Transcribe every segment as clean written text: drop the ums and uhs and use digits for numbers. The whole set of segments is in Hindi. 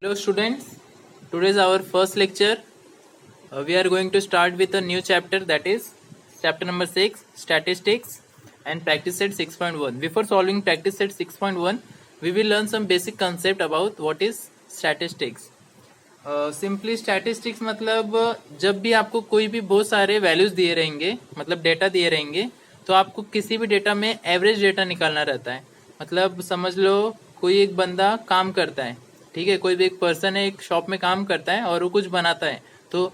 Hello students, today is our first lecture. We are going to start with a new chapter, that is chapter number 6, statistics and practice set 6.1. Before solving practice set 6.1, we will learn some basic concept about what is statistics. Simply statistics मतलब जब भी आपको कोई भी बहुत सारे वैल्यूज दिए रहेंगे, मतलब डेटा दिए रहेंगे, तो आपको किसी भी डेटा में एवरेज डेटा निकालना रहता है. मतलब समझ लो कोई एक बंदा काम करता है, ठीक है, कोई भी एक पर्सन है, एक शॉप में काम करता है और वो कुछ बनाता है, तो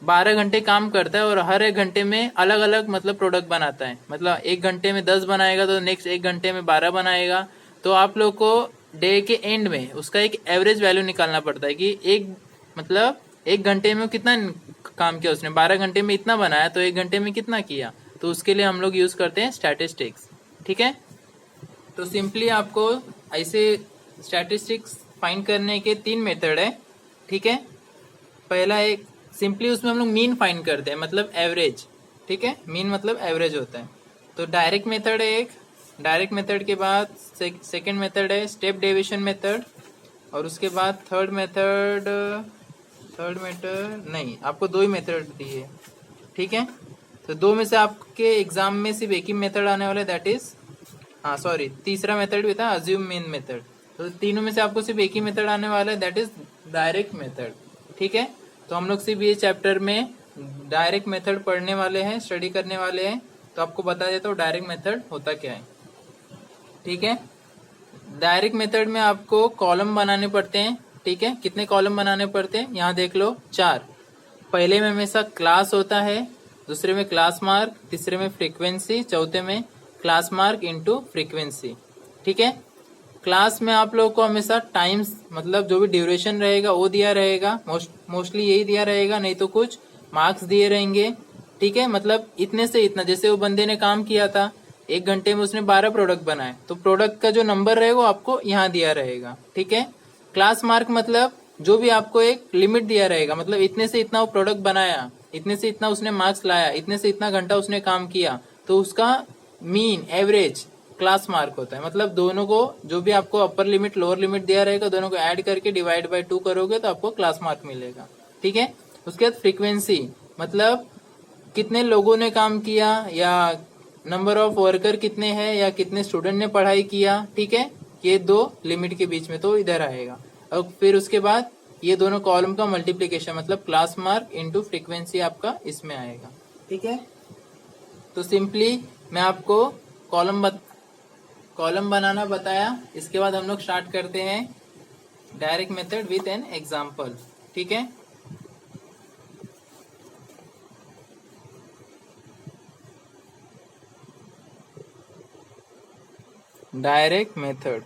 12 घंटे काम करता है और हर एक घंटे में अलग अलग मतलब प्रोडक्ट बनाता है. मतलब एक घंटे में 10 बनाएगा तो नेक्स्ट एक घंटे में 12 बनाएगा. तो आप लोग को डे के एंड में उसका एक एवरेज वैल्यू निकालना पड़ता है कि एक घंटे में कितना काम किया उसने. 12 घंटे में इतना बनाया तो एक घंटे में कितना किया. तो उसके लिए हम लोग यूज करते हैं स्टैटिस्टिक्स. ठीक है, तो सिंपली आपको ऐसे स्टैटिस्टिक्स फाइंड करने के 3 मेथड है. ठीक है, पहला एक सिंपली उसमें हम लोग मीन फाइंड करते हैं, मतलब एवरेज. ठीक है, मीन मतलब एवरेज होता है. तो डायरेक्ट मेथड है एक. डायरेक्ट मेथड के बाद सेकंड मेथड है स्टेप डेविएशन मेथड, और उसके बाद थर्ड मेथड नहीं, आपको 2 ही मेथड दिए. ठीक है, तो 2 में से आपके एग्जाम में सिर्फ एक ही मेथड आने वाला है, दैट इज तीसरा मेथड भी था अज्यूम मीन मेथड. तो तीनों में से आपको सिर्फ एक ही मेथड आने वाला है, दैट इज डायरेक्ट मेथड. ठीक है, तो हम लोग सिर्फ ये चैप्टर में डायरेक्ट मेथड पढ़ने वाले हैं, स्टडी करने वाले हैं. तो आपको बता देता हूँ डायरेक्ट मेथड होता क्या है. ठीक है, डायरेक्ट मेथड में आपको कॉलम बनाने पड़ते हैं. ठीक है, कितने कॉलम बनाने पड़ते हैं यहाँ देख लो, 4. पहले में हमेशा क्लास होता है, दूसरे में क्लास मार्क, तीसरे में फ्रीक्वेंसी, चौथे में क्लास मार्क इंटू फ्रीक्वेंसी. ठीक है, क्लास में आप लोगों को हमेशा टाइम्स मतलब जो भी ड्यूरेशन रहेगा वो दिया रहेगा, मोस्टली यही दिया रहेगा, नहीं तो कुछ मार्क्स दिए रहेंगे. ठीक है, मतलब इतने से इतना, जैसे वो बंदे ने काम किया था 1 घंटे में उसने 12 प्रोडक्ट बनाए, तो प्रोडक्ट का जो नंबर रहेगा वो आपको यहाँ दिया रहेगा. ठीक है, क्लास मार्क मतलब जो भी आपको एक लिमिट दिया रहेगा, मतलब इतने से इतना वो प्रोडक्ट बनाया, इतने से इतना उसने मार्क्स लाया, इतने से इतना घंटा उसने काम किया, तो उसका मीन एवरेज क्लास मार्क होता है. मतलब दोनों को जो भी आपको अपर लिमिट लोअर लिमिट दिया रहेगा, दोनों को ऐड करके डिवाइड बाय 2 करोगे तो आपको क्लास मार्क मिलेगा. ठीक है, उसके बाद फ्रीक्वेंसी मतलब कितने लोगों ने काम किया, या नंबर ऑफ वर्कर कितने हैं, या कितने स्टूडेंट ने पढ़ाई किया. ठीक है, ये 2 लिमिट के बीच में तो इधर आएगा. और फिर उसके बाद ये दोनों कॉलम का मल्टीप्लीकेशन मतलब क्लास मार्क इंटू फ्रीक्वेंसी आपका इसमें आएगा. ठीक है, तो सिंपली मैं आपको कॉलम बनाना बताया. इसके बाद हम लोग स्टार्ट करते हैं direct method with an example. ठीक है, डायरेक्ट मेथड.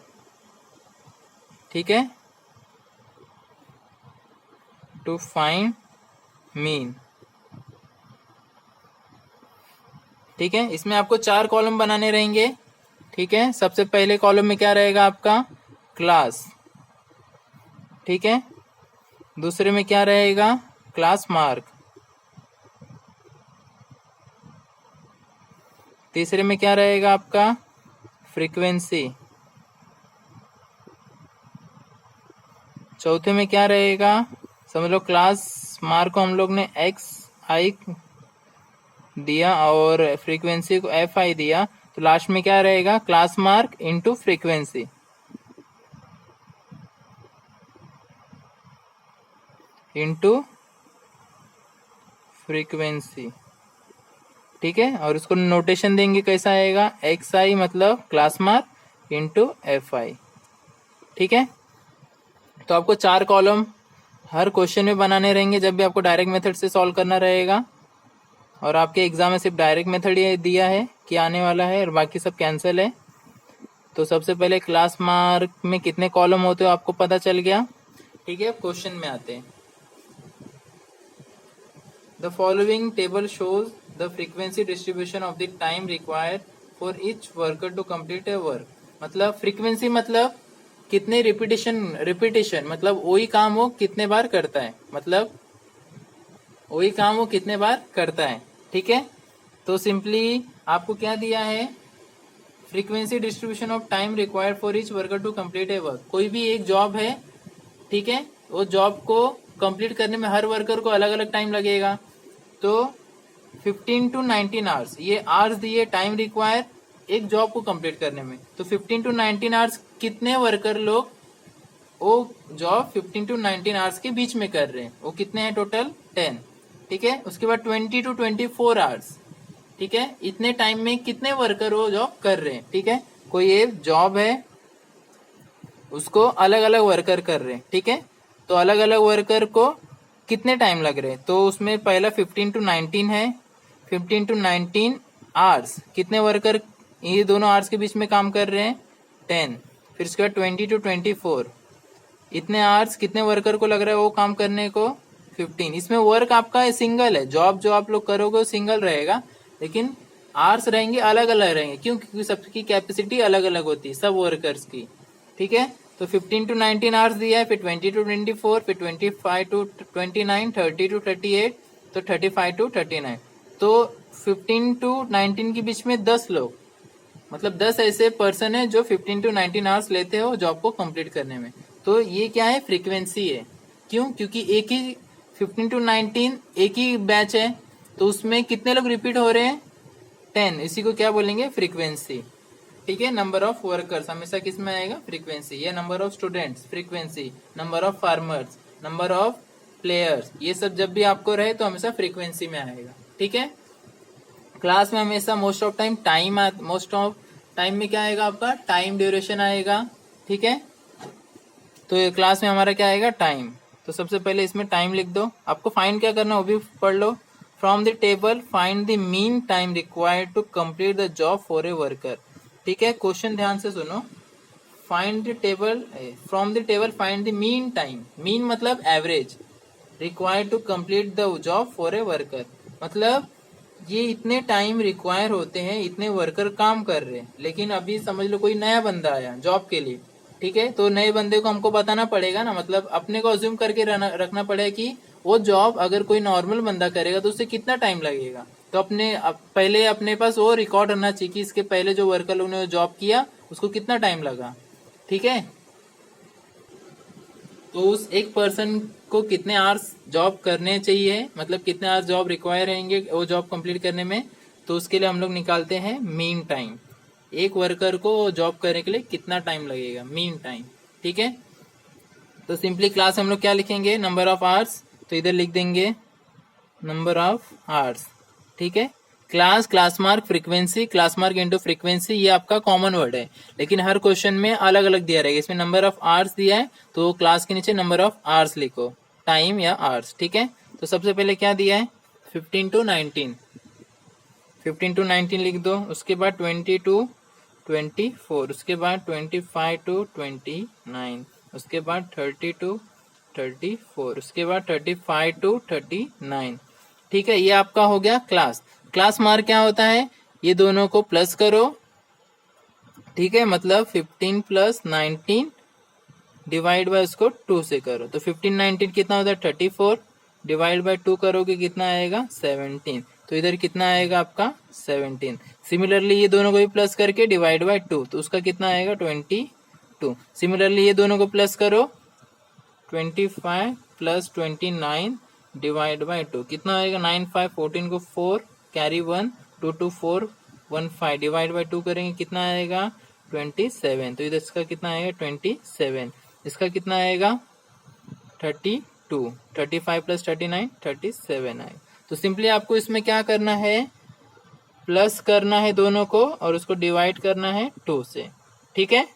ठीक है, टू फाइंड मीन. ठीक है, इसमें आपको 4 कॉलम बनाने रहेंगे. ठीक है, सबसे पहले कॉलम में क्या रहेगा आपका क्लास. ठीक है, दूसरे में क्या रहेगा क्लास मार्क, तीसरे में क्या रहेगा आपका फ्रीक्वेंसी, चौथे में क्या रहेगा, समझ लो क्लास मार्क को हम लोग ने XI दिया और फ्रीक्वेंसी को FI दिया, तो लास्ट में क्या रहेगा class mark into frequency. Into frequency. ठीक है, और उसको नोटेशन देंगे कैसा आएगा, XI मतलब क्लास मार्क इंटू FI. ठीक है, तो आपको 4 कॉलम हर क्वेश्चन में बनाने रहेंगे जब भी आपको डायरेक्ट मेथड से सॉल्व करना रहेगा. और आपके एग्जाम में सिर्फ डायरेक्ट मेथड ये दिया है कि आने वाला है और बाकी सब कैंसिल है. तो सबसे पहले क्लास मार्क में कितने कॉलम होते हो आपको पता चल गया. ठीक है, क्वेश्चन में आते हैं. The following table shows the frequency distribution of the time required for each worker to complete a work. मतलब फ्रीक्वेंसी मतलब कितने रिपीटिशन मतलब वही काम वो कितने बार करता है, मतलब वही काम वो कितने बार करता है. ठीक है, तो सिंपली आपको क्या दिया है, frequency distribution of time required for each worker to complete a work. कोई भी एक जॉब है ठीक है। वो जॉब को कंप्लीट करने में हर वर्कर को अलग अलग टाइम लगेगा। तो 15 to 19 आवर्स, ये आवर्स दिए टाइम रिक्वायर एक जॉब को कंप्लीट करने में। तो 15 to 19 आवर्स कितने वर्कर लोग वो जॉब 15 to 19 आवर्स के बीच में कर रहे हैं, वो कितने हैं टोटल 10। ठीक है। उसके बाद 20 to 24 आवर्स, ठीक है, इतने टाइम में कितने वर्कर वो जॉब कर रहे हैं। ठीक है। कोई एक जॉब है उसको अलग अलग वर्कर कर रहे हैं। ठीक है। तो अलग अलग वर्कर को कितने टाइम लग रहे हैं, तो उसमें पहला 15 to 19 है। 15 to 19 आवर्स कितने वर्कर ये दोनों आवर्स के बीच में काम कर रहे हैं 10। फिर उसके बाद 20 to 24 इतने आवर्स कितने वर्कर को लग रहा है वो काम करने को 15। इसमें वर्क आपका सिंगल है, जॉब जो आप लोग करोगे वो सिंगल रहेगा, लेकिन आवर्स रहेंगे अलग अलग रहेंगे। क्यों? क्योंकि सबकी कैपेसिटी अलग अलग होती है सब वर्कर्स की। ठीक है। तो 15 to 19 आवर्स दिया है, फिर 20 to 24, फिर 25 to 29, 30 to 38, तो 35 to 39। तो 15 to 19 के बीच में 10 लोग, मतलब 10 ऐसे पर्सन है जो 15 to 19 आवर्स लेते हो जॉब को कंप्लीट करने में। तो ये क्या है? फ्रीक्वेंसी है। क्यों? क्योंकि एक ही 15 to 19 एक ही बैच है, तो उसमें कितने लोग रिपीट हो रहे हैं 10। इसी को क्या बोलेंगे? फ्रीक्वेंसी। ठीक है। नंबर ऑफ वर्कर्स हमेशा किस में आएगा? फ्रीक्वेंसी। या number of students frequency, number of farmers, number of players, ये सब जब भी आपको रहे तो हमेशा फ्रीक्वेंसी में आएगा। ठीक है। क्लास में हमेशा मोस्ट ऑफ टाइम में क्या आएगा आपका? टाइम ड्यूरेशन आएगा। ठीक है। तो क्लास में हमारा क्या आएगा? टाइम। तो सबसे पहले इसमें टाइम लिख दो। आपको फाइंड क्या करना है वो भी पढ़ लो। From the table find the mean time required to complete the job for a worker. ठीक है। क्वेश्चन ध्यान से सुनो। Find the table, from the table find the mean time. Mean मतलब average, required to complete the job for a worker, मतलब ये इतने टाइम रिक्वायर होते हैं, इतने वर्कर काम कर रहे हैं। लेकिन अभी समझ लो कोई नया बंदा आया जॉब के लिए। ठीक है। तो नए बंदे को हमको बताना पड़ेगा ना, मतलब अपने को अज्यूम करके रखना पड़ेगा कि वो जॉब अगर कोई नॉर्मल बंदा करेगा तो उससे कितना टाइम लगेगा। तो पहले अपने पास वो रिकॉर्ड रहना चाहिए कि इसके पहले जो वर्कर लोग ने जॉब किया उसको कितना टाइम लगा। ठीक है। तो उस एक पर्सन को कितने आवर्स जॉब करने चाहिए, मतलब कितने आवर्स जॉब रिक्वायर रहेंगे वो जॉब कंप्लीट करने में, तो उसके लिए हम लोग निकालते हैं मीन टाइम। एक वर्कर को जॉब करने के लिए कितना टाइम लगेगा, मीन टाइम। ठीक है। तो सिंपली क्लास हम लोग क्या लिखेंगे? नंबर ऑफ आवर्स, तो इधर लिख देंगे नंबर ऑफ आवर्स। ठीक है। Class mark frequency, class mark into frequency, ये आपका कॉमन वर्ड है, लेकिन हर क्वेश्चन में अलग अलग दिया रहेगा। इसमें नंबर ऑफ आवर्स दिया है तो क्लास के नीचे नंबर ऑफ आवर्स लिखो, टाइम या आवर्स। ठीक है। तो सबसे पहले क्या दिया है? 15 to 19, 15 to 19 लिख दो। उसके बाद 20 to 24, उसके बाद 25 to 29, उसके बाद 30 to 34, उसके बाद 35 to 39। ठीक है। ये आपका हो गया क्लास। क्लास मार्क क्या होता है? ये दोनों को प्लस करो। ठीक है। मतलब 15 + 19 डिवाइड बाय उसको 2 से करो, तो 15 19 कितना होता है? 34, डिवाइड बाय 2 करोगे कितना आएगा? 17। तो इधर कितना आएगा आपका? 17। सिमिलरली ये दोनों को भी प्लस करके डिवाइड बाय 2, तो उसका कितना आएगा? 22। सिमिलरली ये दोनों को प्लस करो, 25 + 29 डिवाइड बाय 2 कितना आएगा? 9 5 14 को 4 कैरी 1 2 2 4 1 5 डिवाइड बाय 2 करेंगे कितना आएगा? 27। तो इधर इसका कितना आएगा? 27। इसका कितना आएगा? 32। 35 + 39 37 आएगा। तो सिंपली आपको इसमें क्या करना है? प्लस करना है दोनों को और उसको डिवाइड करना है 2 से। ठीक है।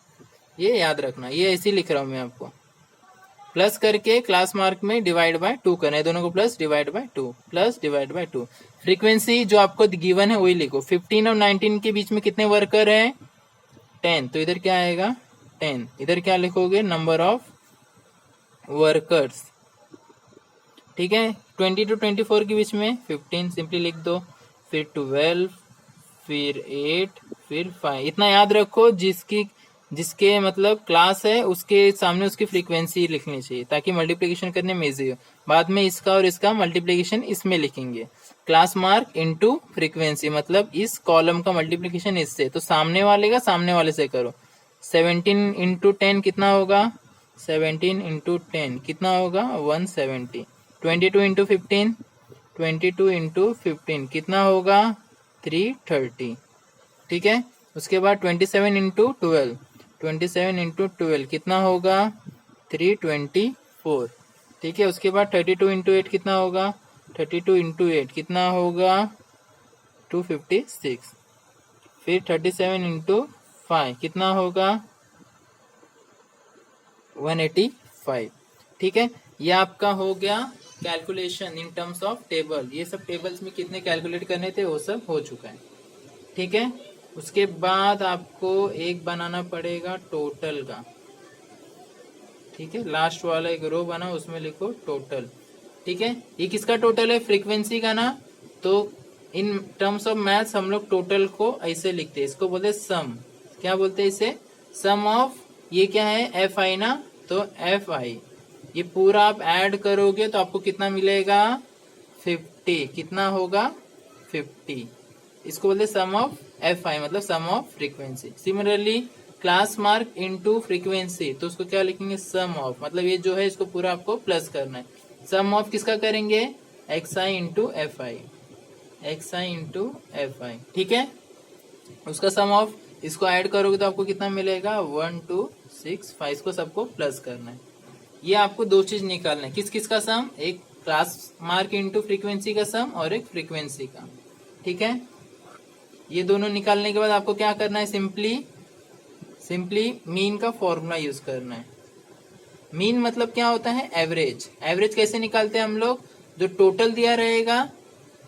ये याद रखना, ये ऐसे लिख रहा हूं मैं आपको। प्लस करके क्लास मार्क में डिवाइड बाय 2 करना है, दोनों को plus divide by 2, plus divide by 2। Frequency जो आपको गिवन है वही लिखो। 15 और 19 के बीच में कितने वर्कर हैं? 10। तो इधर क्या आएगा? 10। इधर क्या लिखोगे? Number of workers. ठीक है। 20 to 24 के बीच में 15 सिंपली लिख दो, फिर 12, फिर 8, फिर 5। इतना याद रखो, जिसके मतलब क्लास है उसके सामने उसकी फ्रीक्वेंसी लिखनी चाहिए ताकि मल्टीप्लिकेशन करने में इजी हो। बाद में इसका और इसका मल्टीप्लिकेशन इसमें लिखेंगे। क्लास मार्क इनटू फ्रीक्वेंसी, मतलब इस कॉलम का मल्टीप्लिकेशन इससे, तो सामने वाले से करो। 17 × 10 कितना होगा? 17 इंटू 10 कितना होगा 170। 22 इंटू 15, 22 इंटू 15 कितना होगा 330। ठीक है, उसके बाद 27 इंटू 12, 27 इंटू 12 कितना होगा 324। ठीक है, उसके बाद 32 इंटू 8 कितना होगा, 32 इंटू 8 कितना होगा 256। फिर 37 इंटू 5 कितना होगा 185। ठीक है, ये आपका हो गया calculation in terms of table. ये सब टेबल्स में कितने कैलकुलेट करने थे वो सब हो चुका है। ठीक है, उसके बाद आपको एक बनाना पड़ेगा टोटल का। ठीक है, लास्ट वाला एक रो बना, उसमें लिखो टोटल। ठीक है, ये किसका टोटल है, फ्रीक्वेंसी का ना। तो इन टर्म्स ऑफ मैथ्स हम लोग टोटल को ऐसे लिखते हैं, इसको बोलते हैं सम। क्या बोलते हैं इसे, सम ऑफ, ये क्या है एफ आई ना, तो एफ आई ये पूरा आप ऐड करोगे तो आपको कितना मिलेगा 50। कितना होगा 50। इसको बोलते सम ऑफ एफ आई, मतलब sum of frequency. Similarly class mark into frequency, तो उसको क्या लिखेंगे सम ऑफ, मतलब ये जो है इसको पूरा आपको प्लस करना है। सम ऑफ किसका करेंगे, x I into F I, x I into F आई। ठीक है, उसका सम ऑफ, इसको ऐड करोगे तो आपको कितना मिलेगा 1265। इसको सबको प्लस करना है। ये आपको दो चीज निकालना है, किस किस का सम, एक क्लास मार्क इनटू फ्रीक्वेंसी का सम और एक फ्रीक्वेंसी का। ठीक है, ये दोनों निकालने के बाद आपको क्या करना है, सिंपली मीन का फॉर्मूला यूज करना है। मीन मतलब क्या होता है, एवरेज। एवरेज कैसे निकालते हैं हम लोग, जो टोटल दिया रहेगा,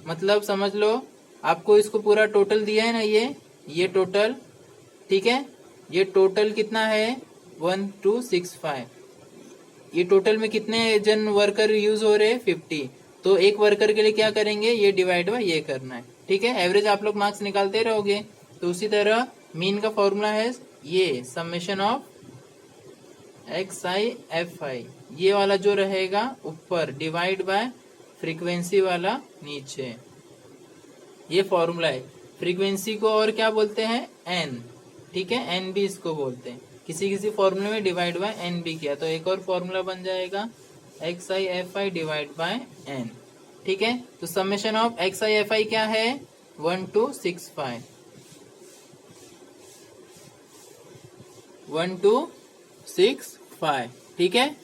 मतलब समझ लो आपको इसको पूरा टोटल दिया है ना, ये टोटल। ठीक है, ये टोटल कितना है 1265। ये टोटल में कितने जन वर्कर यूज हो रहे हैं 50। तो एक वर्कर के लिए क्या करेंगे, ये डिवाइड बाय ये करना है। ठीक है, एवरेज आप लोग मार्क्स निकालते रहोगे। तो उसी तरह मीन का फॉर्मूला है ये summation of X I F आई, ये वाला जो रहेगा ऊपर डिवाइड बाय फ्रीक्वेंसी वाला नीचे, ये फॉर्मूला है। फ्रीक्वेंसी को और क्या बोलते हैं एन। ठीक है, एन भी इसको बोलते हैं। किसी किसी फॉर्मूले में डिवाइड बाय एन भी किया तो एक और फॉर्मूला बन जाएगा X I F I divide by N. ठीक है, तो summation of X I F I क्या है 1265, 1265। ठीक है,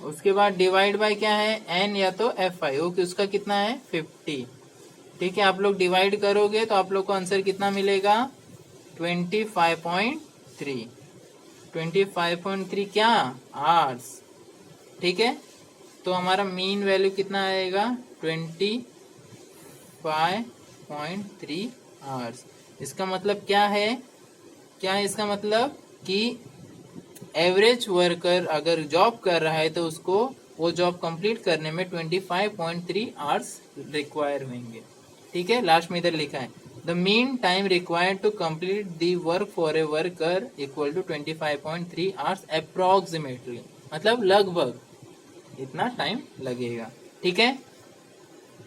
उसके बाद डिवाइड बाय क्या है एन या तो एफ आई, ओके उसका कितना है 50। ठीक है, आप लोग डिवाइड करोगे तो आप लोग को आंसर कितना मिलेगा 25.3, 25.3 क्या आवर्स। ठीक है, तो हमारा मीन वैल्यू कितना आएगा 25.3 आवर्स। इसका मतलब क्या है, इसका मतलब कि एवरेज वर्कर अगर जॉब कर रहा है तो उसको वो जॉब कंप्लीट करने में 25.3 आवर्स रिक्वायर होंगे। ठीक है, लास्ट में इधर लिखा है the mean time required to complete the work for a worker equal to 25.3 hours approximately, मतलब लगभग इतना टाइम लगेगा। ठीक है,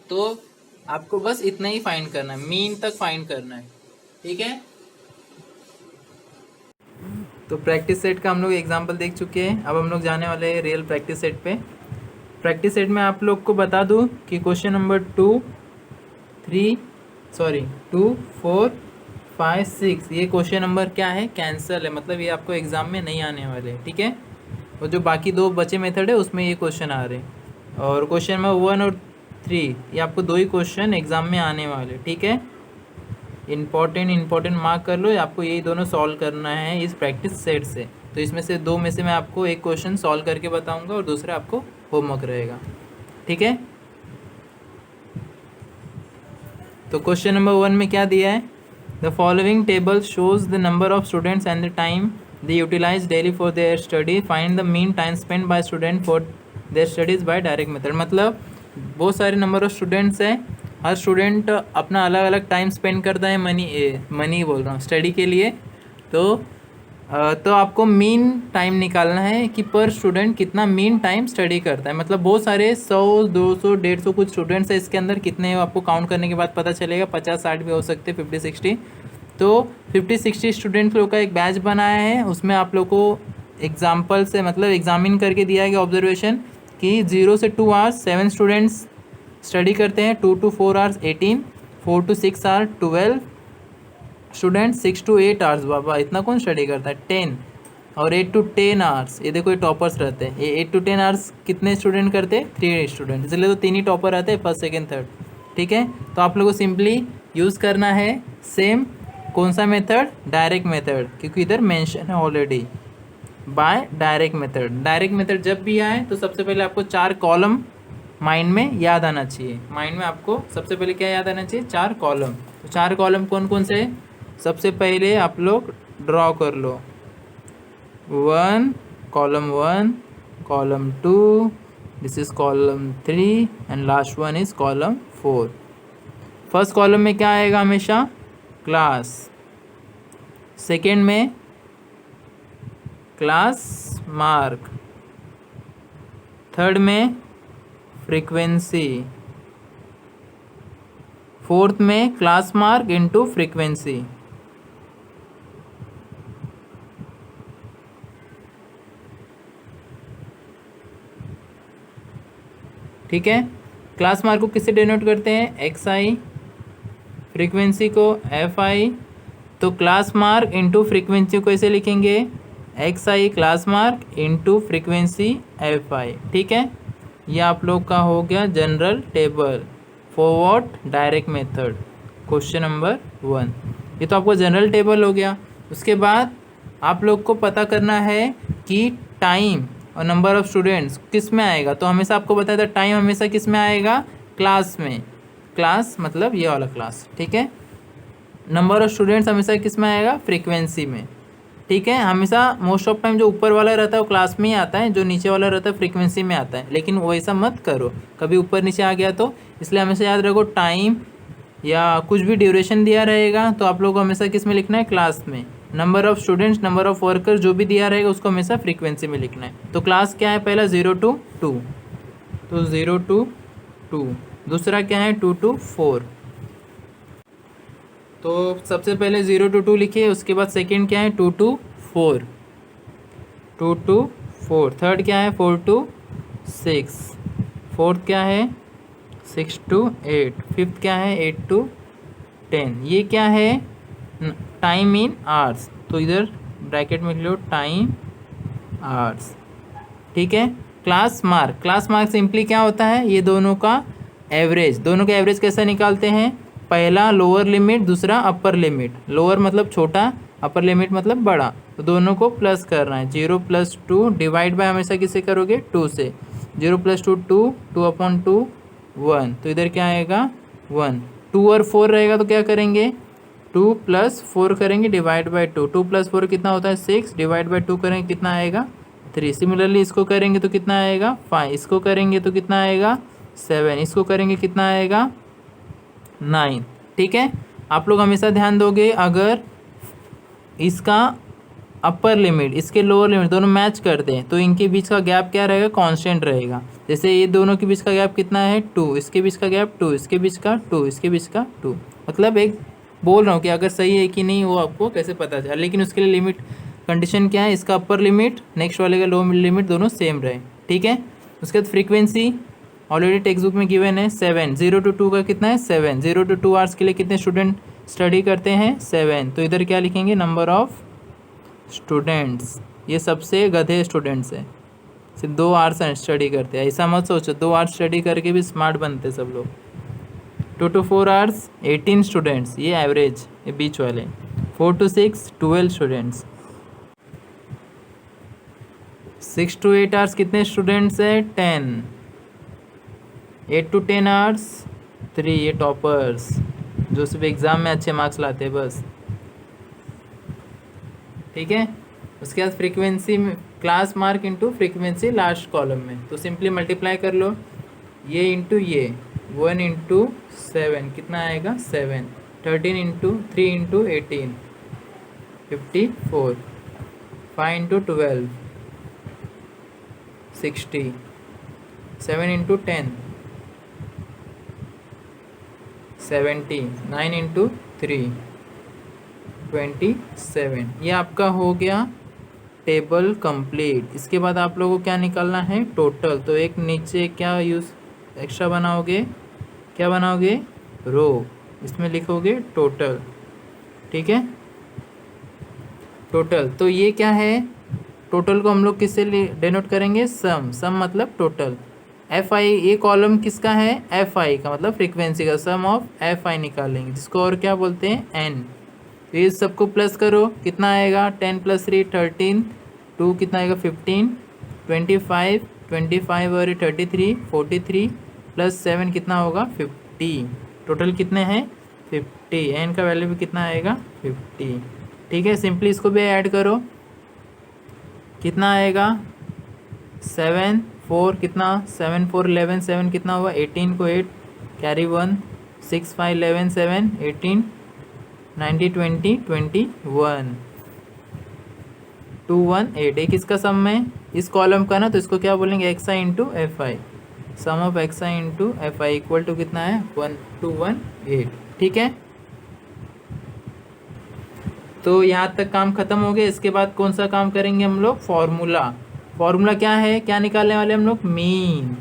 तो आपको बस इतना ही फाइंड करना है, मीन तक फाइंड करना है। ठीक है, तो प्रैक्टिस सेट का हम लोग एग्जांपल देख चुके हैं। अब हम लोग जाने वाले हैं रियल प्रैक्टिस सेट पे। प्रैक्टिस सेट में आप लोग को बता दूं कि क्वेश्चन नंबर 2, 4, 5, 6 ये क्वेश्चन नंबर क्या है कैंसल है, मतलब ये आपको एग्जाम में नहीं आने वाले। ठीक है, और जो बाकी दो बचे मेथड है उसमें ये क्वेश्चन आ रहे हैं। और क्वेश्चन नंबर 1 और 3 ये आपको दो ही क्वेश्चन एग्जाम में आने वाले। ठीक है, इंपॉर्टेंट मार्क कर लो, आपको यही दोनों सॉल्व करना है इस प्रैक्टिस सेट से। तो इसमें से दो में से मैं आपको एक क्वेश्चन सॉल्व करके बताऊंगा और दूसरा आपको होमवर्क रहेगा। ठीक है, तो क्वेश्चन नंबर 1 में क्या दिया है, the following table shows the number of students and the time they utilize daily for their study, find the mean time spend by student for their studies by direct method. मतलब बहुत सारे नंबर ऑफ स्टूडेंट्स हैं, हर स्टूडेंट अपना अलग अलग टाइम स्पेंड करता है मनी बोल रहा हूँ स्टडी के लिए। तो आपको मीन टाइम निकालना है कि पर स्टूडेंट कितना मीन टाइम स्टडी करता है। मतलब बहुत सारे 100, 200, 150 कुछ स्टूडेंट्स है इसके अंदर, कितने आपको काउंट करने के बाद पता चलेगा, 50, 60 भी हो सकते, 50, 60। तो 50-60 स्टूडेंट्स लोग का एक बैच बनाया है, उसमें आप लोग को एग्जाम्पल से मतलब एग्जामिन करके दिया गया ऑब्जर्वेशन कि 0 से 2 आवर्स 7 स्टूडेंट्स स्टडी करते हैं, 2 to 4 hours 18, 4 to 6 hour 12 student, 6 to 8 hours, बाबा इतना कौन स्टडी करता है, 10, और 8 to 10 आवर्स, ये देखो ये टॉपर्स रहते हैं, ये 8 to 10 आवर्स कितने स्टूडेंट करते हैं, 3 स्टूडेंट, इसलिए तो 3 ही टॉपर रहते हैं, फर्स्ट सेकेंड थर्ड। ठीक है, तो आप लोगों को सिंपली यूज़ करना है सेम, कौन सा मेथड, डायरेक्ट मेथड, क्योंकि इधर मेंशन है already by direct method. Direct method जब भी आए तो सबसे पहले आपको 4 कॉलम माइंड में याद आना चाहिए। माइंड में आपको सबसे पहले क्या याद आना चाहिए, 4 कॉलम। तो 4 कॉलम कौन कौन से, सबसे पहले आप लोग ड्रॉ कर लो, 1 column 1, column 2, this is column 3 and last one is column 4। First column में क्या आएगा हमेशा, क्लास, सेकेंड में क्लास मार्क, थर्ड में फ्रीक्वेंसी, फोर्थ में क्लास मार्क इनटू फ्रीक्वेंसी। ठीक है, क्लास मार्क को किससे डिनोट करते हैं, एक्स आई, फ्रीक्वेंसी को एफ आई। तो क्लास मार्क इनटू फ्रीक्वेंसी को कैसे लिखेंगे, X I class mark into frequency F I. ठीक है, ये आप लोग का हो गया general table for what, direct method, question number 1। ये तो आपको जनरल टेबल हो गया। उसके बाद आप लोग को पता करना है कि टाइम और नंबर ऑफ़ स्टूडेंट्स किस में आएगा। तो हमेशा आपको बताया था टाइम हमेशा किस में आएगा, क्लास में, क्लास मतलब ये वाला क्लास। ठीक है, नंबर ऑफ़ स्टूडेंट्स हमेशा किस में आएगा, फ्रीक्वेंसी में। ठीक है, हमेशा मोस्ट ऑफ टाइम जो ऊपर वाला रहता है वो क्लास में ही आता है, जो नीचे वाला रहता है फ्रीक्वेंसी में आता है। लेकिन वैसा मत करो, कभी ऊपर नीचे आ गया तो, इसलिए हमेशा याद रखो टाइम या कुछ भी ड्यूरेशन दिया रहेगा तो आप लोगों को हमेशा किस में लिखना है, क्लास में। Number of students, number of worker जो भी दिया रहेगा उसको हमेशा फ्रीक्वेंसी में लिखना है। तो क्लास क्या है, पहला 0 to 2, तो 0 to 2। दूसरा क्या है, 2 to 4। तो सबसे पहले 0 to 2 लिखिए, उसके बाद सेकंड क्या है, 2 to 4, 2 to 4। थर्ड क्या है, 4 to 6। फोर्थ क्या है, 6 to 8। फिफ्थ क्या है, 8 to 10। ये क्या है, टाइम इन आवर्स, तो इधर ब्रैकेट में लिख लो टाइम आवर्स। ठीक है, class mark, class mark simply क्या होता है, ये दोनों का एवरेज, दोनों का एवरेज कैसे निकालते हैं, पहला लोअर लिमिट, दूसरा अपर लिमिट। लोअर मतलब छोटा, अपर लिमिट मतलब बड़ा, तो दोनों को प्लस करना है। 0 + 2 डिवाइड बाय हमेशा किससे करोगे, 2 से। 0 + 2 2, 2/2 1, तो इधर क्या आएगा 1। 2 और 4 रहेगा तो क्या करेंगे, 2 + 4 करेंगे डिवाइड बाय 2। 2 + 4 कितना होता है, 6, डिवाइड बाय 2 करेंगे कितना आएगा, 3। सिमिलरली इसको करेंगे तो कितना आएगा 5, इसको करेंगे तो कितना आएगा 7, इसको करेंगे कितना आएगा 9। ठीक है, आप लोग हमेशा ध्यान दोगे अगर इसका अपर लिमिट इसके लोअर लिमिट दोनों मैच करते हैं तो इनके बीच का गैप क्या रहेगा, कांस्टेंट रहेगा। जैसे ये दोनों के बीच का गैप कितना है 2, इसके बीच का गैप 2, इसके बीच का 2, इसके बीच का 2। मतलब एक बोल रहा हूँ कि अगर सही है कि नहीं वो आपको कैसे पता चले, लेकिन उसके लिए लिमिट कंडीशन क्या है, इसका अपर लिमिट नेक्स्ट वाले का लोअर लिमिट दोनों सेम रहे। ठीक है, उसके बाद फ्रीक्वेंसी ऑलरेडी टेक्स्ट बुक में गिवन है 7। 0 to 2 का कितना है 7। 0 to 2 आवर्स के लिए कितने स्टूडेंट स्टडी करते हैं 7, तो इधर क्या लिखेंगे, नंबर ऑफ स्टूडेंट्स। ये सबसे गधे स्टूडेंट्स हैं, सिर्फ 2 आवर्स स्टडी करते हैं। ऐसा मत सोचो 2 आवर्स स्टडी करके भी स्मार्ट बनते सब लोग। 2 to 4 आवर्स 18 स्टूडेंट्स, ये एवरेज, ये बीच वाले। 4 to 6 12 स्टूडेंट्स। 6 to 8 आवर्स कितने स्टूडेंट्स हैं 10। 8 to 10 आवर्स 3, ये टॉपर्स जो सिर्फ एग्ज़ाम में अच्छे मार्क्स लाते हैं बस। ठीक है, उसके बाद फ्रीक्वेंसी में class mark into frequency last column में, तो सिंपली मल्टीप्लाई कर लो, ये इंटू ये 1 × 7 कितना आएगा 7। 13 × 3 × 18 54। 5 × 12 60। 7 × 10 70। 9 × 3 27। ये आपका हो गया टेबल कंप्लीट। इसके बाद आप लोगों को क्या निकालना है, टोटल। तो एक नीचे क्या यूज़ एक्स्ट्रा बनाओगे, क्या बनाओगे, रो, इसमें लिखोगे टोटल। ठीक है, टोटल। तो ये क्या है, टोटल को हम लोग किससे डिनोट करेंगे, सम। सम मतलब टोटल। एफ आई, ये कॉलम किसका है, एफ आई का, मतलब फ्रीक्वेंसी का। सम ऑफ एफ आई निकालेंगे, जिसको और क्या बोलते हैं, एन। तो ये सबको प्लस करो, कितना आएगा, 10 + 3 13, 2 कितना आएगा 15, 25, 25 और 33 43 + 7 कितना होगा 50। टोटल कितने हैं 50। एन का वैल्यू भी कितना आएगा 50। ठीक है, सिंपली इसको भी ऐड करो, कितना आएगा 7 4 कितना 7 4 11 7 कितना हुआ 18 को 8 कैरी 1 6 5 11 7 18 90 20 21 2 1 8। एक इसका सम है इस कॉलम का ना, तो इसको क्या बोलेंगे, X I into F I. Sum of X I into F I equal to कितना है 1218। ठीक है, तो यहाँ तक काम खत्म हो गया। इसके बाद कौन सा काम करेंगे हम लोग, फॉर्मूला। फॉर्मूला क्या है, क्या निकालने वाले हम लोग, मीन।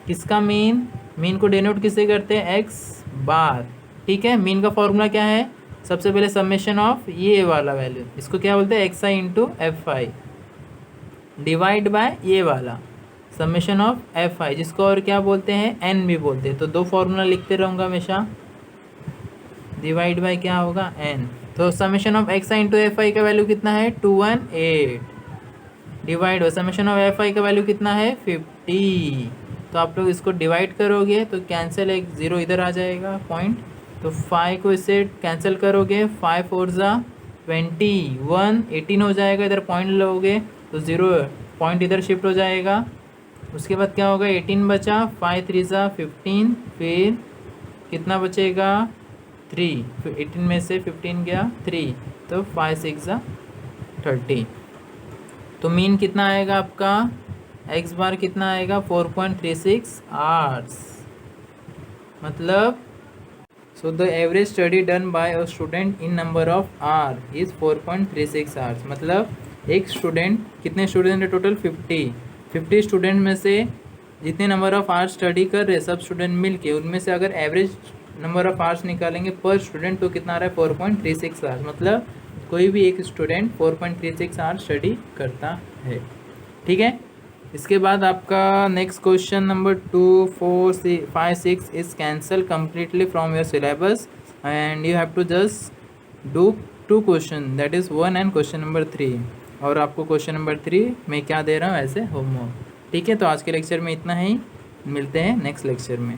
किसका मीन, मीन को डिनोट किससे करते हैं, एक्स बार। ठीक है, मीन का फॉर्मूला क्या है, सबसे पहले समेशन ऑफ ये वाला वैल्यू, इसको क्या बोलते हैं, X I into F I divide bye ये वाला समेशन ऑफ एफ आई, जिसको और क्या बोलते हैं, एन भी बोलते हैं। तो दो फॉर्मूला लिखते रहूँगा हमेशा, डिवाइड बाय क्या होगा, एन। तो summation of X I into F आई का वैल्यू कितना है 218, डिवाइड हो समेशन ऑफ एफ आई का वैल्यू कितना है 50। तो आप लोग इसको डिवाइड करोगे तो कैंसिल, एक ज़ीरो इधर आ जाएगा पॉइंट, तो 5 को इससे कैंसिल करोगे, 5 4 ज़ा 21 18 हो जाएगा, इधर पॉइंट लोगे तो ज़ीरो पॉइंट इधर शिफ्ट हो जाएगा। उसके बाद क्या होगा, 18 बचा, 5 3 ज़ा 15, फिर कितना बचेगा 3, फिर 18 में से 15 गया 3, तो 5 6 ज़ा 30। तो मीन कितना आएगा आपका, एक्स बार कितना आएगा 4.36 आवर्स। मतलब so the average study done by a student in number of our is 4.36 hours. मतलब एक स्टूडेंट, कितने स्टूडेंट है टोटल 50 स्टूडेंट में से जितने नंबर ऑफ आवर्स स्टडी कर रहे सब स्टूडेंट मिल के, उनमें से अगर एवरेज नंबर ऑफ आवर्स निकालेंगे पर स्टूडेंट तो कितना आ रहा है 4.36 आवर्स। मतलब कोई भी एक स्टूडेंट 4.36 आवर्स स्टडी करता है। ठीक है, इसके बाद आपका next question number 2 4 5 6 is cancel completely from your syllabus and you have to just do 2 question, that is 1 and question number 3। और आपको क्वेश्चन नंबर 3 मैं क्या दे रहा हूँ ऐसे होमवर्क। ठीक है, तो आज के लेक्चर में इतना ही, मिलते हैं नेक्स्ट लेक्चर में।